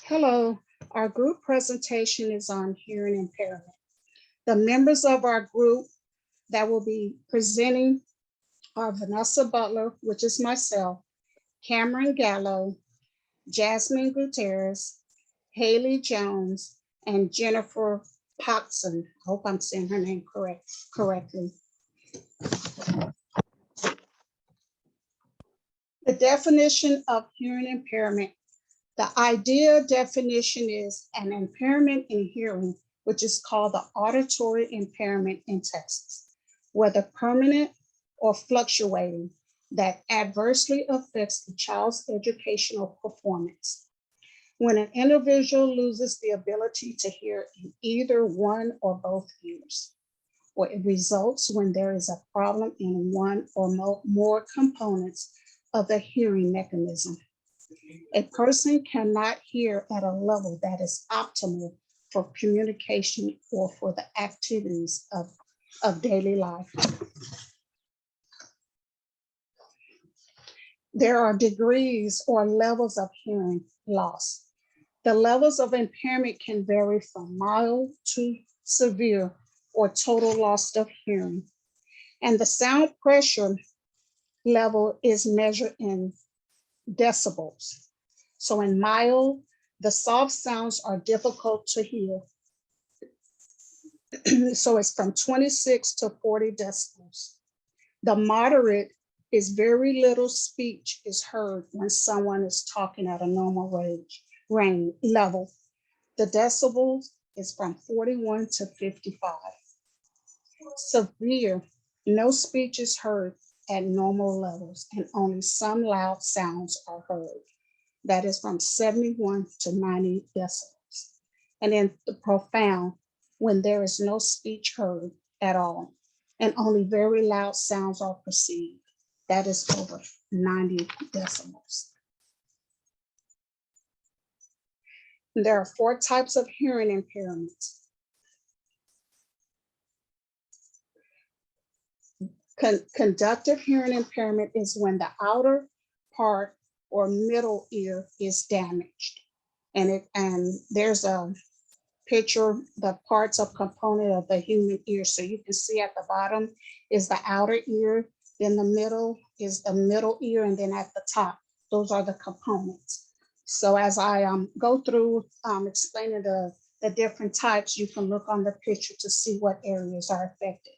Hello, our group presentation is on hearing impairment. The members of our group that will be presenting are Vanessa Butler, which is myself, Cameron Gallow, Jazmine Gutierrez, Halie Jones, and Jennifer Pogson. I hope I'm saying her name correctly. The definition of hearing impairment. The ideal definition is an impairment in hearing, which is called the auditory impairment in Texas, whether permanent or fluctuating, that adversely affects the child's educational performance. When an individual loses the ability to hear in either one or both ears, or it results when there is a problem in one or more components of the hearing mechanism. A person cannot hear at a level that is optimal for communication or for the activities of daily life. There are degrees or levels of hearing loss. The levels of impairment can vary from mild to severe or total loss of hearing. And the sound pressure level is measured in decibels. So in mild, the soft sounds are difficult to hear. So it's from 26 to 40 decibels. The moderate is very little speech is heard when someone is talking at a normal range level. The decibels is from 41 to 55. Severe, no speech is heard at normal levels and only some loud sounds are heard. That is from 71 to 90 decibels. And then the profound, when there is no speech heard at all and only very loud sounds are perceived, that is over 90 decibels. And there are 4 types of hearing impairments. Conductive hearing impairment is when the outer part or middle ear is damaged. And there's a picture, the parts of component of the human ear. So you can see at the bottom is the outer ear, then the middle is the middle ear, and then at the top, those are the components. So as I go through explaining the different types, you can look on the picture to see what areas are affected.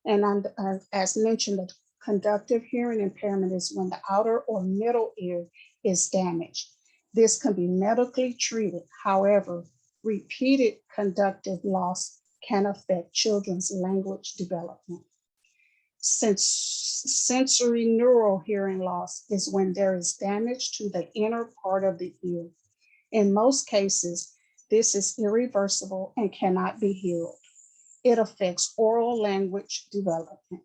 And as mentioned, the conductive hearing impairment is when the outer or middle ear is damaged. This can be medically treated. However, repeated conductive loss can affect children's language development. Sensory neural hearing loss is when there is damage to the inner part of the ear. In most cases, this is irreversible and cannot be healed. It affects oral language development.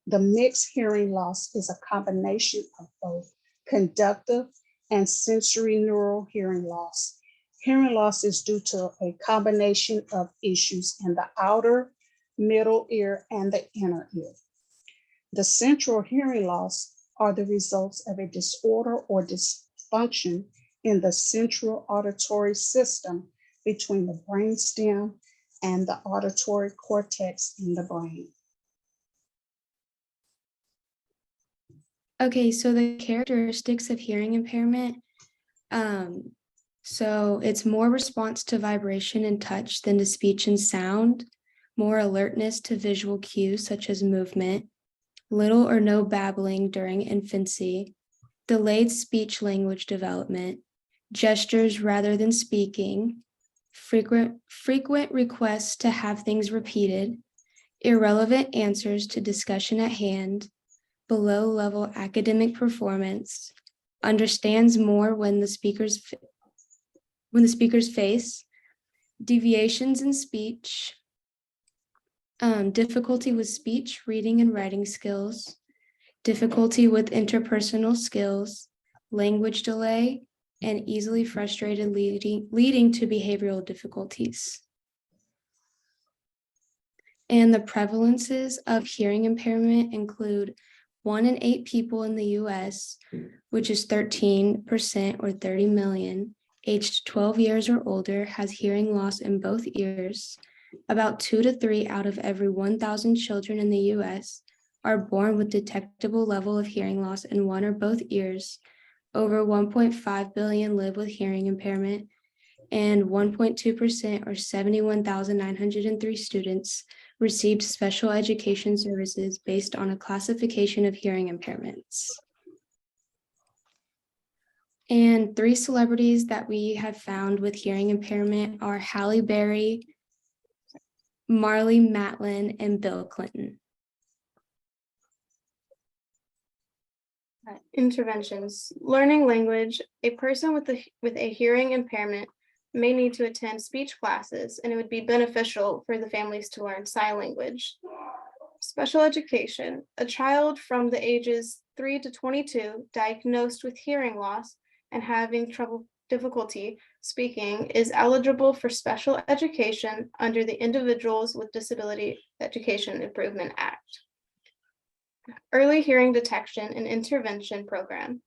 The mixed hearing loss is a combination of both conductive and sensory neural hearing loss. Hearing loss is due to a combination of issues in the outer, middle ear, and the inner ear. The central hearing loss are the results of a disorder or dysfunction in the central auditory system between the brainstem and the auditory cortex in the brain. Okay, so the characteristics of hearing impairment. So it's more response to vibration and touch than to speech and sound, more alertness to visual cues such as movement, little or no babbling during infancy, delayed speech language development, gestures rather than speaking, frequent requests to have things repeated, irrelevant answers to discussion at hand, below level academic performance, understands more when the speaker's face, deviations in speech, difficulty with speech, reading and writing skills, difficulty with interpersonal skills, language delay, and easily frustrated leading to behavioral difficulties. And the prevalences of hearing impairment include 1 in 8 people in the US, which is 13% or 30 million, aged 12 years or older has hearing loss in both ears. About 2 to 3 out of every 1,000 children in the U.S. are born with detectable level of hearing loss in one or both ears. Over 1.5 billion live with hearing impairment, and 1.2% or 71,903 students received special education services based on a classification of hearing impairments. And 3 celebrities that we have found with hearing impairment are Halle Berry, Marlee Matlin, and Bill Clinton. Interventions. Learning language. A person with a hearing impairment may need to attend speech classes, and it would be beneficial for the families to learn sign language. Special education. A child from the ages 3 to 22 diagnosed with hearing loss and having difficulty speaking is eligible for special education under the Individuals with Disability Education Improvement Act. Early hearing detection and intervention program.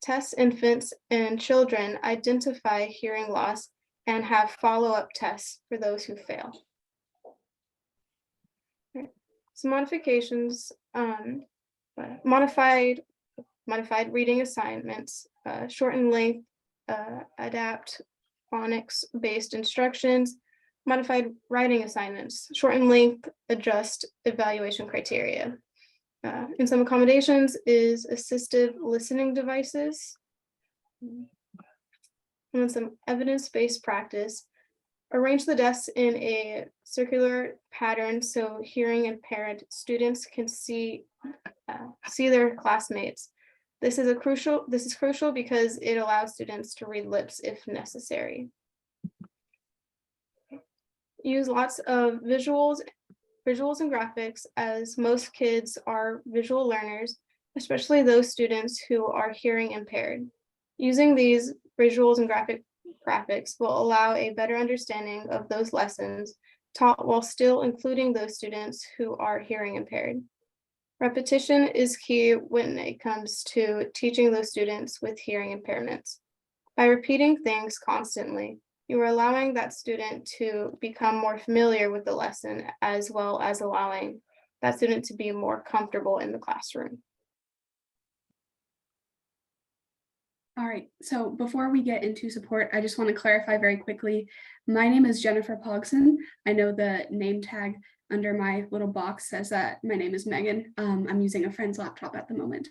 Tests infants and children identify hearing loss and have follow-up tests for those who fail. Some modifications, modified reading assignments, shorten length, adapt phonics-based instructions, modified writing assignments, shorten length, adjust evaluation criteria. And some accommodations is assistive listening devices. And then some evidence-based practice. Arrange the desks in a circular pattern so hearing impaired students can see their classmates. This is crucial because it allows students to read lips if necessary. Use lots of visuals and graphics, as most kids are visual learners, especially those students who are hearing impaired. Using these visuals and graphics will allow a better understanding of those lessons taught while still including those students who are hearing impaired. Repetition is key when it comes to teaching those students with hearing impairments. By repeating things constantly, you are allowing that student to become more familiar with the lesson, as well as allowing that student to be more comfortable in the classroom. All right, so before we get into support, I just want to clarify very quickly. My name is Jennifer Pogson. I know the name tag under my little box says that my name is Megan. I'm using a friend's laptop at the moment.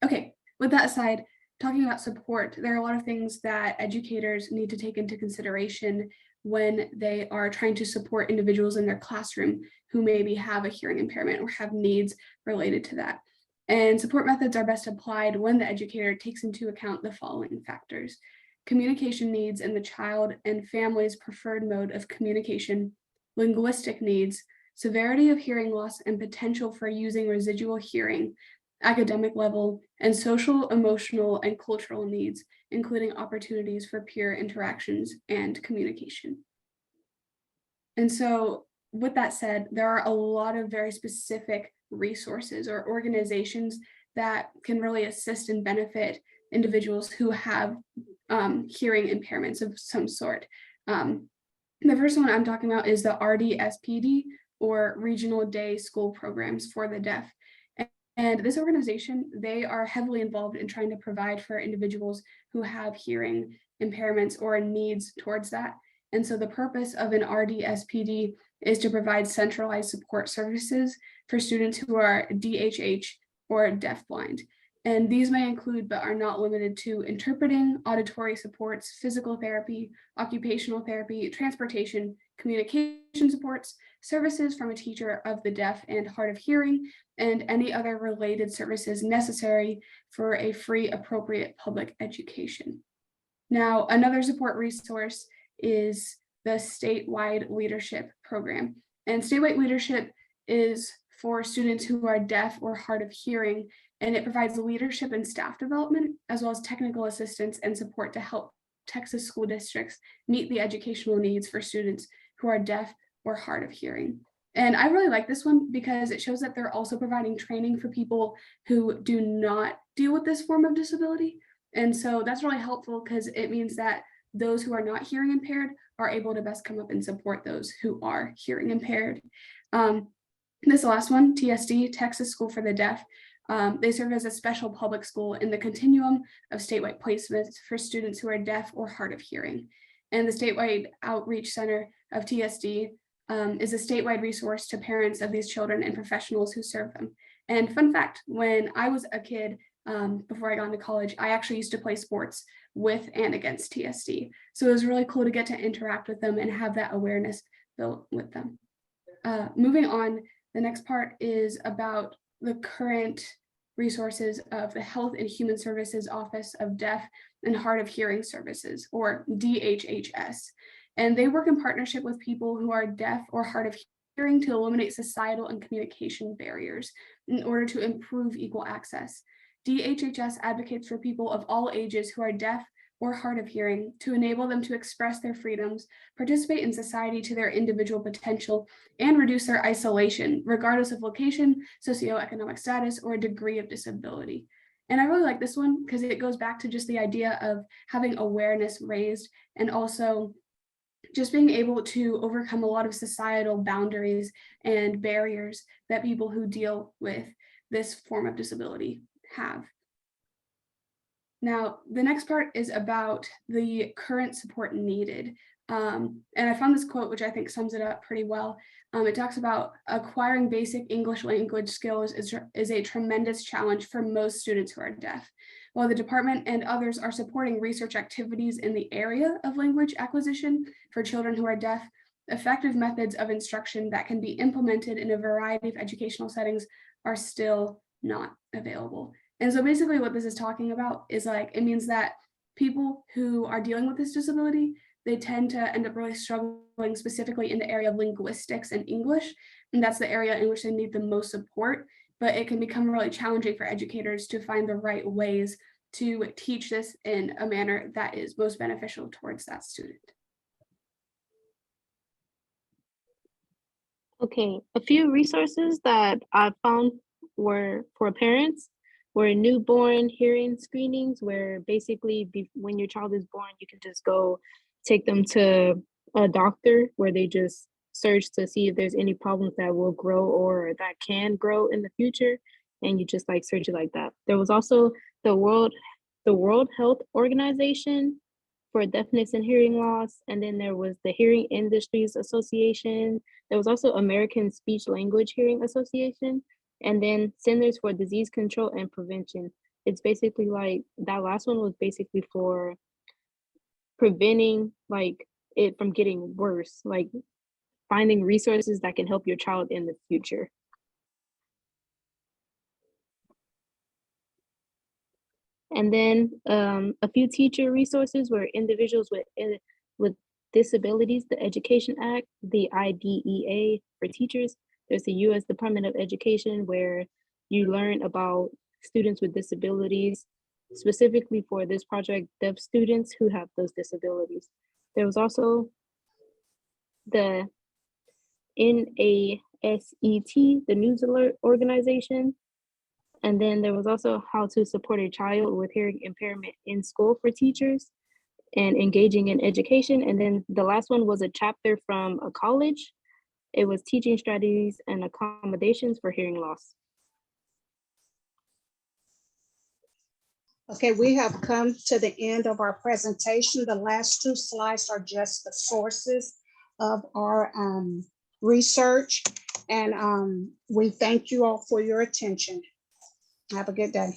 Okay, with that aside, talking about support, there are a lot of things that educators need to take into consideration when they are trying to support individuals in their classroom who maybe have a hearing impairment or have needs related to that. And support methods are best applied when the educator takes into account the following factors: communication needs in the child and family's preferred mode of communication, linguistic needs, severity of hearing loss and potential for using residual hearing, academic level, and social, emotional, and cultural needs, including opportunities for peer interactions and communication. And so with that said, there are a lot of very specific resources or organizations that can really assist and benefit individuals who have hearing impairments of some sort. The first one I'm talking about is the RDSPD, or Regional Day School Programs for the Deaf. And this organization, they are heavily involved in trying to provide for individuals who have hearing impairments or needs towards that. And so the purpose of an RDSPD is to provide centralized support services for students who are DHH or deafblind. And these may include, but are not limited to, interpreting, auditory supports, physical therapy, occupational therapy, transportation, communication supports, services from a teacher of the deaf and hard of hearing, and any other related services necessary for a free, appropriate public education. Now, another support resource is the statewide leadership program. And statewide leadership is for students who are deaf or hard of hearing, and it provides leadership and staff development, as well as technical assistance and support to help Texas school districts meet the educational needs for students who are deaf or hard of hearing. And I really like this one because it shows that they're also providing training for people who do not deal with this form of disability. And so that's really helpful because it means that those who are not hearing impaired are able to best come up and support those who are hearing impaired. This last one, TSD, Texas School for the Deaf, they serve as a special public school in the continuum of statewide placements for students who are deaf or hard of hearing. And the statewide outreach center of TSD is a statewide resource to parents of these children and professionals who serve them. And fun fact, when I was a kid, before I got into college, I actually used to play sports with and against TSD. So it was really cool to get to interact with them and have that awareness built with them. Moving on, the next part is about the current resources of the Health and Human Services Office of Deaf and Hard of Hearing Services, or DHHS. And they work in partnership with people who are deaf or hard of hearing to eliminate societal and communication barriers in order to improve equal access. DHHS advocates for people of all ages who are deaf or hard of hearing to enable them to express their freedoms, participate in society to their individual potential, and reduce their isolation, regardless of location, socioeconomic status, or degree of disability. And I really like this one because it goes back to just the idea of having awareness raised and also just being able to overcome a lot of societal boundaries and barriers that people who deal with this form of disability have. Now, the next part is about the current support needed. And I found this quote, which I think sums it up pretty well. It talks about acquiring basic English language skills is a tremendous challenge for most students who are deaf. While the department and others are supporting research activities in the area of language acquisition for children who are deaf, effective methods of instruction that can be implemented in a variety of educational settings are still not available. And so basically what this is talking about is like, it means that people who are dealing with this disability, they tend to end up really struggling specifically in the area of linguistics and English. And that's the area in which they need the most support, but it can become really challenging for educators to find the right ways to teach this in a manner that is most beneficial towards that student. Okay, a few resources that I found were for parents were newborn hearing screenings, where basically when your child is born, you can just go take them to a doctor where they just search to see if there's any problems that will grow or that can grow in the future, and you just like search it like that. There was also the World Health Organization for deafness and hearing loss, and then there was the Hearing Industries Association. There was also American Speech Language Hearing Association, and then Centers for Disease Control and Prevention. It's basically like, that last one was basically for preventing like it from getting worse, like finding resources that can help your child in the future. And then a few teacher resources were individuals with disabilities, the Education Act, the IDEA for teachers. There's the U.S. Department of Education, where you learn about students with disabilities, specifically for this project, deaf students who have those disabilities. There was also the NASET, the News Alert Organization. And then there was also how to support a child with hearing impairment in school for teachers and engaging in education. And then the last one was a chapter from a college. It was teaching strategies and accommodations for hearing loss. Okay, we have come to the end of our presentation. The last two slides are just the sources of our research. And we thank you all for your attention. Have a good day.